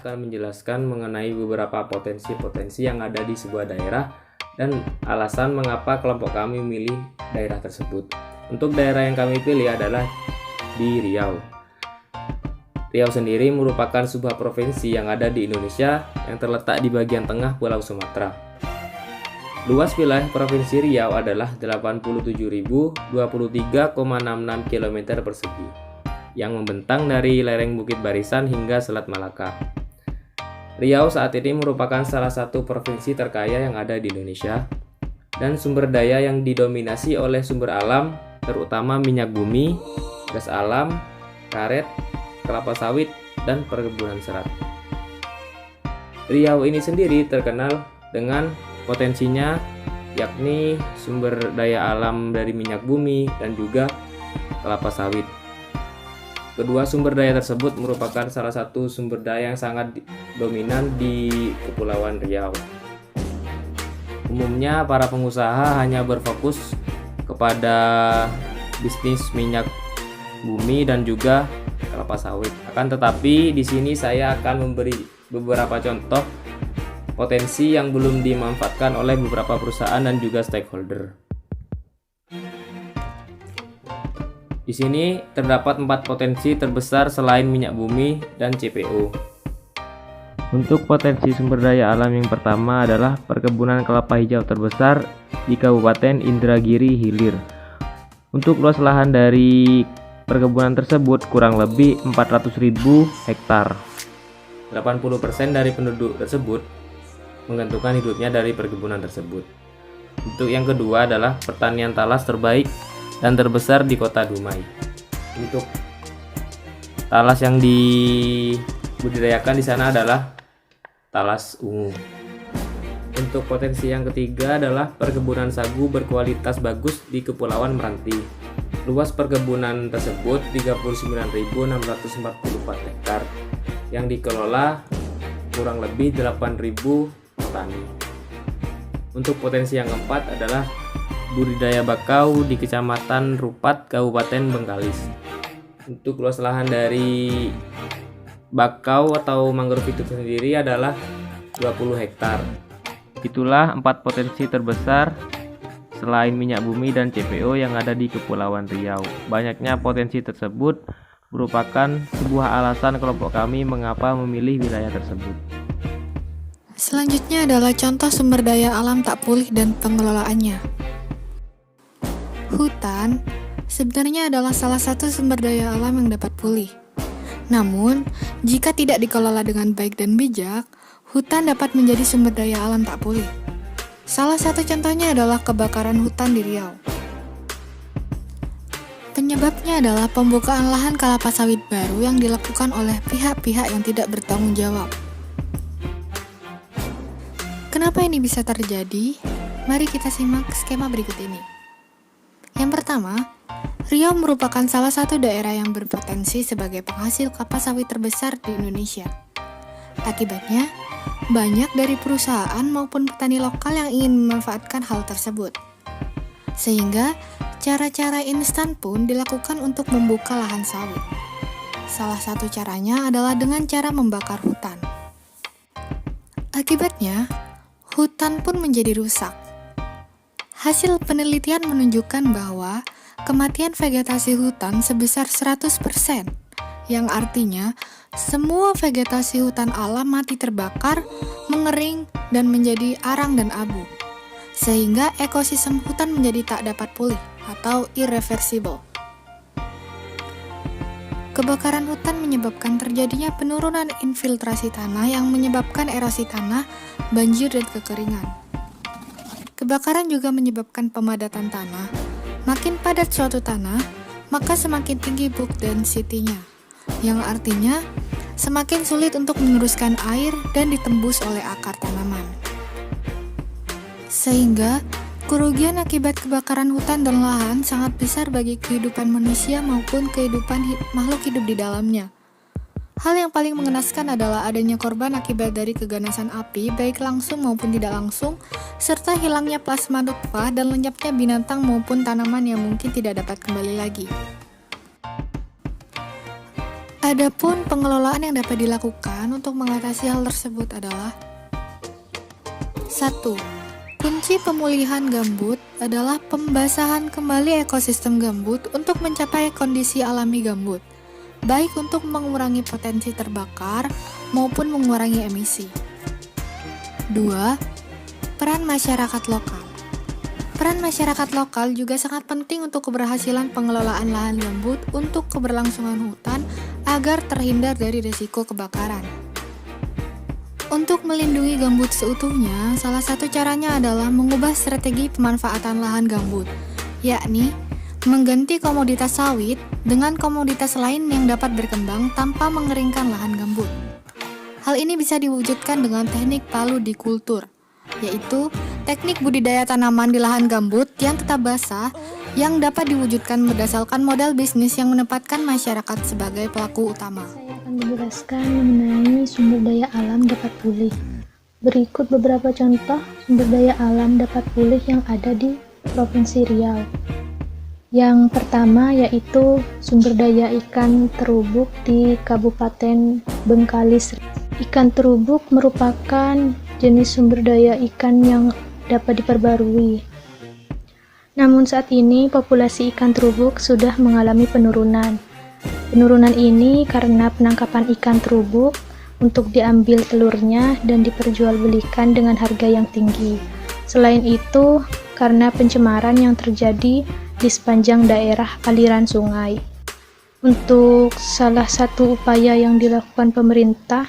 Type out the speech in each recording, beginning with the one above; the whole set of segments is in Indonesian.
akan menjelaskan mengenai beberapa potensi-potensi yang ada di sebuah daerah dan alasan mengapa kelompok kami memilih daerah tersebut. Untuk daerah yang kami pilih adalah di Riau. Riau sendiri merupakan sebuah provinsi yang ada di Indonesia yang terletak di bagian tengah Pulau Sumatera. Luas wilayah Provinsi Riau adalah 87.023,66 km persegi yang membentang dari lereng Bukit Barisan hingga Selat Malaka. Riau saat ini merupakan salah satu provinsi terkaya yang ada di Indonesia dan sumber daya yang didominasi oleh sumber alam terutama minyak bumi, gas alam, karet, kelapa sawit, dan perkebunan serat. Riau ini sendiri terkenal dengan potensinya yakni sumber daya alam dari minyak bumi dan juga kelapa sawit. Kedua sumber daya tersebut merupakan salah satu sumber daya yang sangat dominan di Kepulauan Riau. Umumnya para pengusaha hanya berfokus kepada bisnis minyak bumi dan juga kelapa sawit. Akan tetapi di sini saya akan memberi beberapa contoh potensi yang belum dimanfaatkan oleh beberapa perusahaan dan juga stakeholder. Di sini terdapat 4 potensi terbesar selain minyak bumi dan CPO. Untuk potensi sumber daya alam yang pertama adalah perkebunan kelapa hijau terbesar di Kabupaten Indragiri Hilir. Untuk luas lahan dari perkebunan tersebut kurang lebih 400.000 hektar. 80% dari penduduk tersebut menggantungkan hidupnya dari perkebunan tersebut. Untuk yang kedua adalah pertanian talas terbaik dan terbesar di Kota Dumai. Untuk talas yang dibudidayakan di sana adalah talas ungu. Untuk potensi yang ketiga adalah perkebunan sagu berkualitas bagus di Kepulauan Meranti. Luas perkebunan tersebut 39.644 hektar yang dikelola kurang lebih 8.000 petani. Untuk potensi yang keempat adalah budidaya bakau di Kecamatan Rupat, Kabupaten Bengkalis. Untuk luas lahan dari bakau atau mangrove itu sendiri adalah 20 hektar. Itulah 4 potensi terbesar selain minyak bumi dan CPO yang ada di Kepulauan Riau. Banyaknya potensi tersebut merupakan sebuah alasan kelompok kami mengapa memilih wilayah tersebut. Selanjutnya adalah contoh sumber daya alam tak pulih dan pengelolaannya. Hutan sebenarnya adalah salah satu sumber daya alam yang dapat pulih. Namun, jika tidak dikelola dengan baik dan bijak, hutan dapat menjadi sumber daya alam tak pulih. Salah satu contohnya adalah kebakaran hutan di Riau. Penyebabnya adalah pembukaan lahan kelapa sawit baru yang dilakukan oleh pihak-pihak yang tidak bertanggung jawab. Kenapa ini bisa terjadi? Mari kita simak skema berikut ini. Yang pertama, Riau merupakan salah satu daerah yang berpotensi sebagai penghasil kelapa sawit terbesar di Indonesia. Akibatnya, banyak dari perusahaan maupun petani lokal yang ingin memanfaatkan hal tersebut. Sehingga, cara-cara instan pun dilakukan untuk membuka lahan sawit. Salah satu caranya adalah dengan cara membakar hutan. Akibatnya, hutan pun menjadi rusak. Hasil penelitian menunjukkan bahwa kematian vegetasi hutan sebesar 100%, yang artinya semua vegetasi hutan alam mati terbakar, mengering, dan menjadi arang dan abu. Sehingga ekosistem hutan menjadi tak dapat pulih atau irreversible. Kebakaran hutan menyebabkan terjadinya penurunan infiltrasi tanah yang menyebabkan erosi tanah, banjir, dan kekeringan. Kebakaran juga menyebabkan pemadatan tanah. Makin padat suatu tanah, maka semakin tinggi bulk density-nya, yang artinya semakin sulit untuk meneruskan air dan ditembus oleh akar tanaman. Sehingga kerugian akibat kebakaran hutan dan lahan sangat besar bagi kehidupan manusia maupun kehidupan makhluk hidup di dalamnya. Hal yang paling mengenaskan adalah adanya korban akibat dari keganasan api, baik langsung maupun tidak langsung, serta hilangnya plasma nutfah dan lenyapnya binatang maupun tanaman yang mungkin tidak dapat kembali lagi. Adapun pengelolaan yang dapat dilakukan untuk mengatasi hal tersebut adalah 1. Kunci pemulihan gambut adalah pembasahan kembali ekosistem gambut untuk mencapai kondisi alami gambut, baik untuk mengurangi potensi terbakar maupun mengurangi emisi. 2. Peran masyarakat lokal. Peran masyarakat lokal juga sangat penting untuk keberhasilan pengelolaan lahan gambut untuk keberlangsungan hutan agar terhindar dari risiko kebakaran. Untuk melindungi gambut seutuhnya, salah satu caranya adalah mengubah strategi pemanfaatan lahan gambut, yakni mengganti komoditas sawit dengan komoditas lain yang dapat berkembang tanpa mengeringkan lahan gambut. Hal ini bisa diwujudkan dengan teknik paludikultur, yaitu teknik budidaya tanaman di lahan gambut yang tetap basah yang dapat diwujudkan berdasarkan model bisnis yang menempatkan masyarakat sebagai pelaku utama. Saya akan menjelaskan mengenai sumber daya alam dapat pulih. Berikut beberapa contoh sumber daya alam dapat pulih yang ada di Provinsi Riau. Yang pertama yaitu sumber daya ikan terubuk di Kabupaten Bengkalis. Ikan terubuk merupakan jenis sumber daya ikan yang dapat diperbarui. Namun saat ini populasi ikan terubuk sudah mengalami penurunan. Penurunan ini karena penangkapan ikan terubuk untuk diambil telurnya dan diperjualbelikan dengan harga yang tinggi. Selain itu, karena pencemaran yang terjadi di sepanjang daerah aliran sungai. Untuk salah satu upaya yang dilakukan pemerintah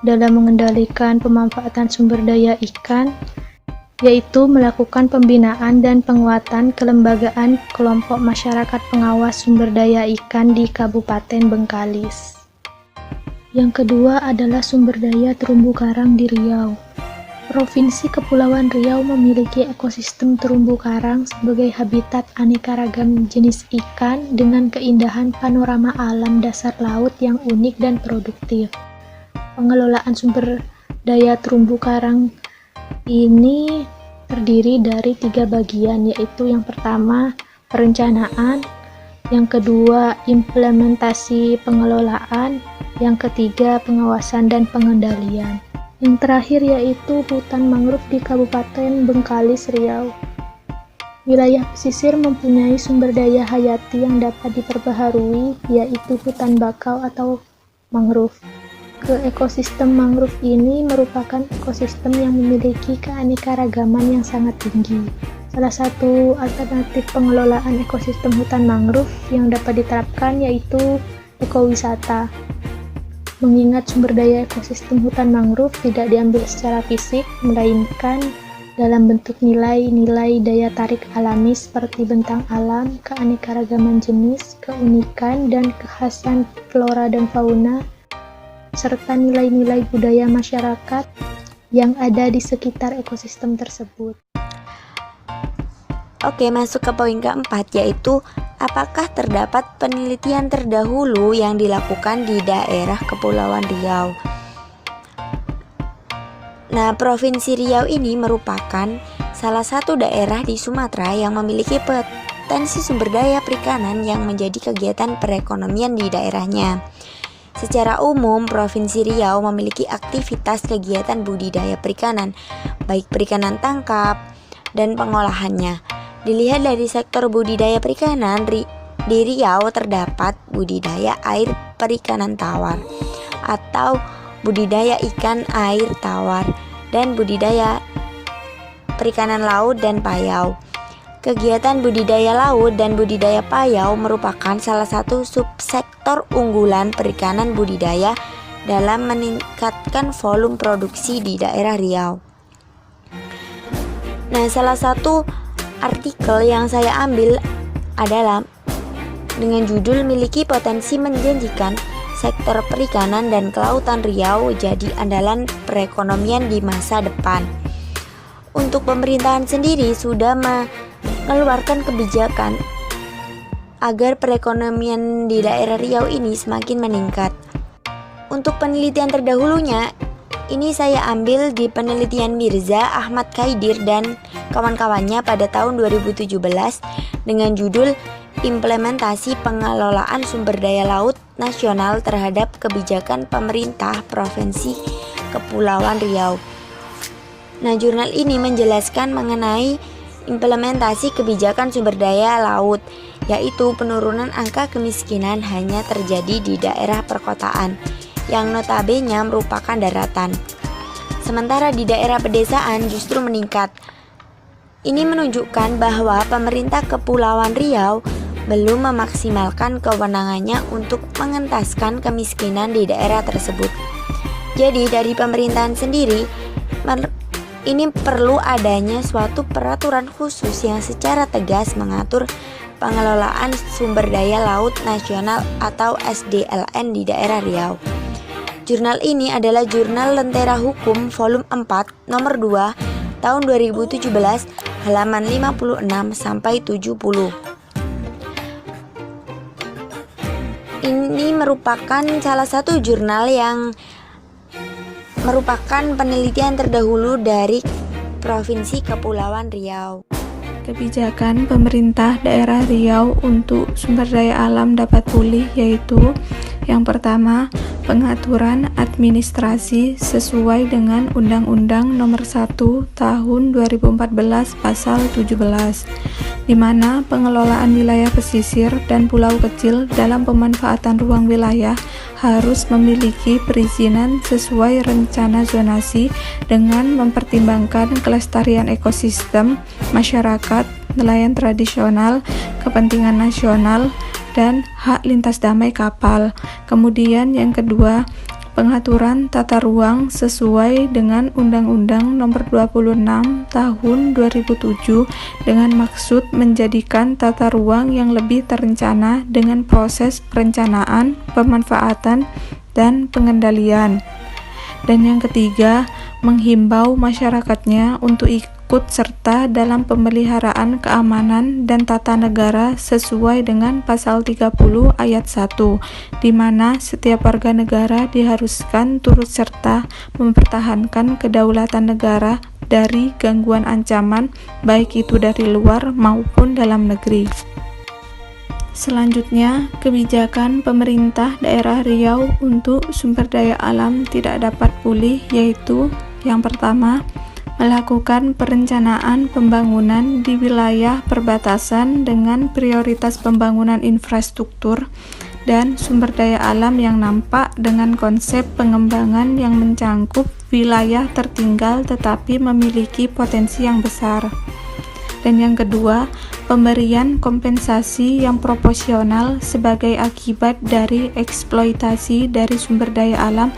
dalam mengendalikan pemanfaatan sumber daya ikan, yaitu melakukan pembinaan dan penguatan kelembagaan kelompok masyarakat pengawas sumber daya ikan di Kabupaten Bengkalis. Yang kedua adalah sumber daya terumbu karang di Riau. Provinsi Kepulauan Riau memiliki ekosistem terumbu karang sebagai habitat aneka ragam jenis ikan dengan keindahan panorama alam dasar laut yang unik dan produktif. Pengelolaan sumber daya terumbu karang ini terdiri dari 3 bagian, yaitu yang pertama perencanaan, yang kedua implementasi pengelolaan, yang ketiga pengawasan dan pengendalian. Yang terakhir yaitu hutan mangrove di Kabupaten Bengkalis, Riau. Wilayah pesisir mempunyai sumber daya hayati yang dapat diperbaharui, yaitu hutan bakau atau mangrove. Ekosistem mangrove ini merupakan ekosistem yang memiliki keanekaragaman yang sangat tinggi. Salah satu alternatif pengelolaan ekosistem hutan mangrove yang dapat diterapkan yaitu ekowisata. Mengingat sumber daya ekosistem hutan mangrove tidak diambil secara fisik, melainkan dalam bentuk nilai-nilai daya tarik alami seperti bentang alam, keanekaragaman jenis, keunikan dan kekhasan flora dan fauna, serta nilai-nilai budaya masyarakat yang ada di sekitar ekosistem tersebut. Oke, masuk ke poin keempat, yaitu apakah terdapat penelitian terdahulu yang dilakukan di daerah Kepulauan Riau. Nah, Provinsi Riau ini merupakan salah satu daerah di Sumatera yang memiliki potensi sumber daya perikanan yang menjadi kegiatan perekonomian di daerahnya. Secara umum, Provinsi Riau memiliki aktivitas kegiatan budidaya perikanan, baik perikanan tangkap dan pengolahannya. Dilihat dari sektor budidaya perikanan, di Riau terdapat budidaya air perikanan tawar atau budidaya ikan air tawar dan budidaya perikanan laut dan payau. Kegiatan budidaya laut dan budidaya payau merupakan salah satu subsektor unggulan perikanan budidaya dalam meningkatkan volume produksi di daerah Riau. Nah, salah satu artikel yang saya ambil adalah dengan judul "Miliki Potensi Menjanjikan, Sektor Perikanan dan Kelautan Riau Jadi Andalan Perekonomian di Masa Depan". Untuk pemerintahan sendiri sudah mengeluarkan kebijakan agar perekonomian di daerah Riau ini semakin meningkat. Untuk penelitian terdahulunya, ini saya ambil di penelitian Mirza Ahmad Khaidir dan kawan-kawannya pada tahun 2017 dengan judul implementasi pengelolaan sumber daya laut nasional terhadap kebijakan pemerintah Provinsi Kepulauan Riau. Nah, jurnal ini menjelaskan mengenai implementasi kebijakan sumber daya laut, yaitu penurunan angka kemiskinan hanya terjadi di daerah perkotaan, yang notabene merupakan daratan. Sementara di daerah pedesaan justru meningkat. Ini menunjukkan bahwa pemerintah Kepulauan Riau belum memaksimalkan kewenangannya untuk mengentaskan kemiskinan di daerah tersebut. Jadi dari pemerintahan sendiri, ini perlu adanya suatu peraturan khusus yang secara tegas mengatur pengelolaan sumber daya laut nasional atau SDLN di daerah Riau. Jurnal ini adalah Jurnal Lentera Hukum Volume 4 nomor 2 tahun 2017 halaman 56 sampai 70. Ini merupakan salah satu jurnal yang merupakan penelitian terdahulu dari Provinsi Kepulauan Riau. Kebijakan pemerintah daerah Riau untuk sumber daya alam dapat pulih yaitu yang pertama, pengaturan administrasi sesuai dengan Undang-Undang Nomor 1 Tahun 2014 Pasal 17, di mana pengelolaan wilayah pesisir dan pulau kecil dalam pemanfaatan ruang wilayah harus memiliki perizinan sesuai rencana zonasi dengan mempertimbangkan kelestarian ekosistem, masyarakat, nelayan tradisional, kepentingan nasional, dan hak lintas damai kapal. Kemudian yang kedua, pengaturan tata ruang sesuai dengan Undang-Undang Nomor 26 Tahun 2007 dengan maksud menjadikan tata ruang yang lebih terencana dengan proses perencanaan, pemanfaatan, dan pengendalian. Dan yang ketiga, menghimbau masyarakatnya untuk ikut serta dalam pemeliharaan keamanan dan tata negara sesuai dengan pasal 30 ayat 1, di mana setiap warga negara diharuskan turut serta mempertahankan kedaulatan negara dari gangguan ancaman baik itu dari luar maupun dalam negeri. Selanjutnya, kebijakan pemerintah daerah Riau untuk sumber daya alam tidak dapat pulih yaitu yang pertama, melakukan perencanaan pembangunan di wilayah perbatasan dengan prioritas pembangunan infrastruktur dan sumber daya alam yang nampak dengan konsep pengembangan yang mencangkup wilayah tertinggal tetapi memiliki potensi yang besar. Dan yang kedua, pemberian kompensasi yang proporsional sebagai akibat dari eksploitasi dari sumber daya alam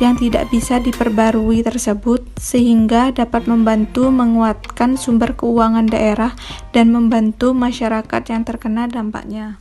yang tidak bisa diperbarui tersebut, sehingga dapat membantu menguatkan sumber keuangan daerah dan membantu masyarakat yang terkena dampaknya.